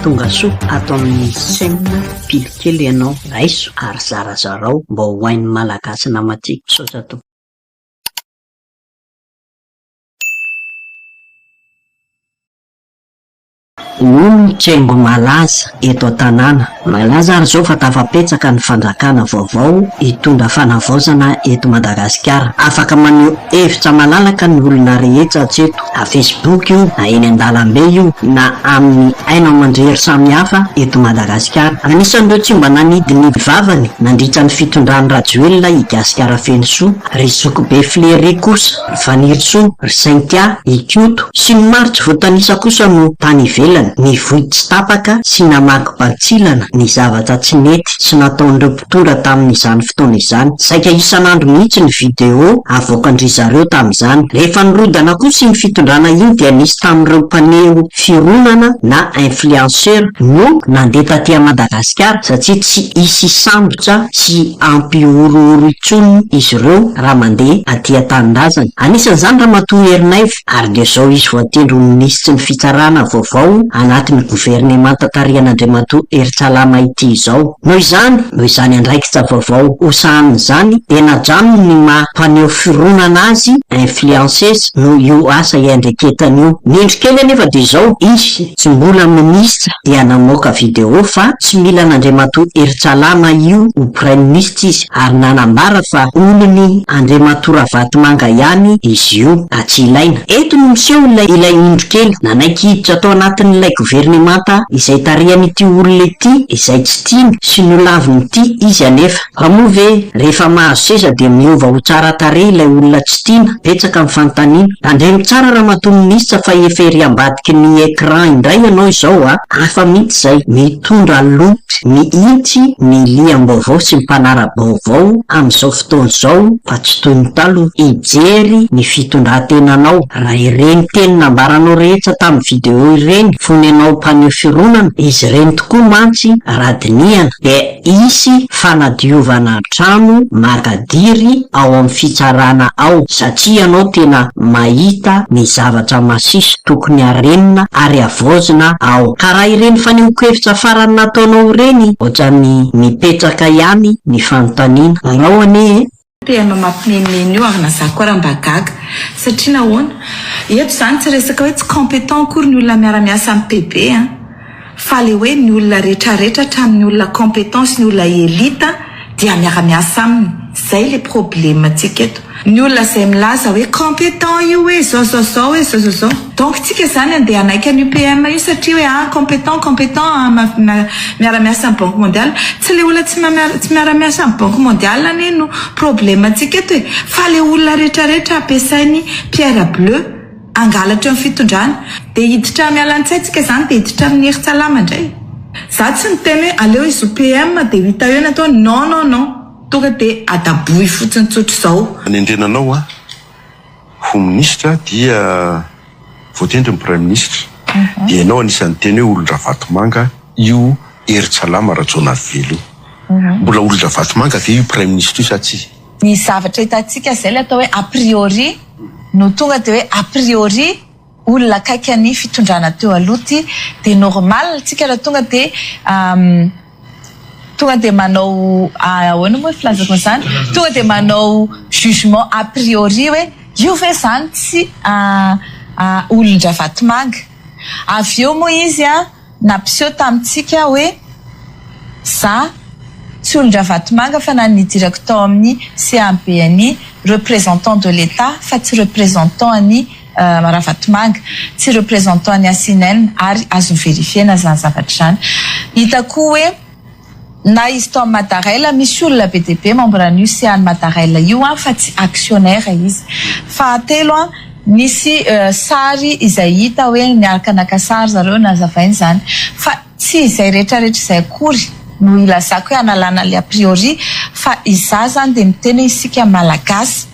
tonga soa ato amin'ny saina pilikely ianao raiso ary zarazarao mba ho hain'ny malagasy namatiako sosato. Tsengo malaza eto an-tanàna. Malaza ary zao fa tafapetsaka ny fanjakana vaovao hitondra fanavaozana eto Madagasikara. Afaka maneho hevitra malalaka ny olona rehetra hatreto. A Facebook io, na eny an-dalambe io, na amin'ny aina aman-drery samihafa eto Madagasikara. Anisan'ireo tsy mba nanidy ny vavany nandritra ny fitondrany Rajoelina i Gasikara Fenosoa, ry Zokobe Flery kosa, ry Vaniritsoa, ry Saintia, i Kioto sy ny maro tsy voatanisa kosa no tany ivelany. Ny vohitsy tsy tapaka sy namaky-batsilana ny zavatra tsy nety sy nataon'ireo mpitondra tamin'izany fotoana izany. Saika isan'andro mihitsy ny video avoakandry zareo tamin'izany. Rehefa nirodana kosa ny fitondrana iny dia nisy tamin'ireo mpaneho fironana na influenceur no nandeha taty Madagasikara satria tsy isy sambotra sy ampiorooro intsony izy ireo raha mandeha aty an-tanindrazana. Anisan'izany Ramatoa Erinaivo, ary dia zao izy voatendry ho minisitry ny fitsarana vaovao anatin'ny governemanta tarihan'Andriamatoa Eritsalama ity izao. Noho izany andraikitra vaovao osahan'izany dia nadrano ny mampaneo fironana azy influenceuse no io asa iandreketany io. Nindry kely anefa dia zao izy tsy mbola minisitra dia namoaka video fa tsy mila n'Andriamatoa Eritsalama io ho prime ministre izy, ary nanambara fa olony Andriamatoa Ravatomanga ihany izy io, tsy ilaina. Eto no miseho ilay indro kely nanaiky hiditra tao anatin'ilay governemanta izay tarihan'ity olona ity izay tsy tiany sy no laviny ity izy anefa. Fa moa ve rehefa mahazo seza dia miova ho tsara tarehy ilay olona tsy tiana, betsaka amin'ny fanontaniana. Andremo tsara Ramatoa Minisitra fa efa ery ambadiky ny écran indray ianao izao hafa mihitsy zay mitondra loty, mihintsy ny liam-baovao sy ny mpanara-baovao amin'izao fotoana izao fa tsy toy ny taloha. Ijery ny fitondran-tenanao raha ireny teny nambaranao rehetra tamin'ny video ireny fonenao mpaneho fironana, izy ireny tokoa mantsy radiniana dia isy fanadiovana trano magadiry ao amin'ny fitsarana ao, satria ianao tena mahita ny zavatra masiso tokony harenina ary avoazina ao. Ka raha ireny faneho-kevitra farany nataonao ireny ohatrany mipetraka ihany ny fanontaniana. Arao anie PM mampimenimeny io ary nazako raha mba gaga satria nahoana eto zany tsy resaka hoe tsy compétent akory ny olona miara-miasa amin'ny PP fa le hoe ny olona rehetrarehetra hatramin'ny olona compétence, ny olona elita dia miara-miasa aminy. Zay le problèmatika eto. Ny olona izay milaza hoe compétent io hoe zao donc tsika zany andeha anaiky ny UPM io satria hoe compétent miara-miasa amin'ny Banque mondiale. Tsy le olona tsy miara-miasa amin'ny Banque mondiale anie no problématika eto fa le olona rehetrarehetra ampiasainy pierre bleu angalatra amin'ny fitondrana dia hiditra mialantsay tsika zany dia hiditra amin'ny Eritsalama indray. Za tsy niteny hoe aleo izy UPM dia hita eo natao non tonga dia adaboy fotsiny tsotra izao. Ny endrenanao ho minisitra dia voatendry ny prime ministre dia ianao anisan'ny teny hoe olona Ravatomanga io Eritsalama rajona velo. Mbola olona Ravatomanga dia io prime ministre io sa tsy? Ny zavatra hitantsika izay le atao hoe a priori no tonga dia hoe a priori olona akaiky ny fitondrana teo aloty dia normal tsika raha tonga dia manao ahoana moa filazako izany, tonga dia manao jugement a priori hoe io ve zany tsy olon-dra Ravatomanga. Avy eo moa izy nampiseho tamintsika hoe za tsy olon-dra Ravatomanga fa nanidirako tao amin'ny CAMP-ny représentant de l'État fa tsy représentant any Ravatomanga, tsy représentant any Asinène, ary azo verifiena zany zavatra zany. Hitako hoe na izy tao Matarella misy olona BDP membre ny UCA Matarella io fa tsy actionnaire izy. Fahatelo nisy sary izay hita hoe niaraka naka sary zareo nazavainy zany fa tsy izay rehetrarehetra izay akory no ilazako hoe analana le a priori fa iza zany dia miteny isika malagasy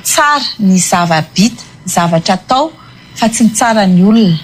tsara ny zavabita zavatra atao fa tsy mitsara ny olona.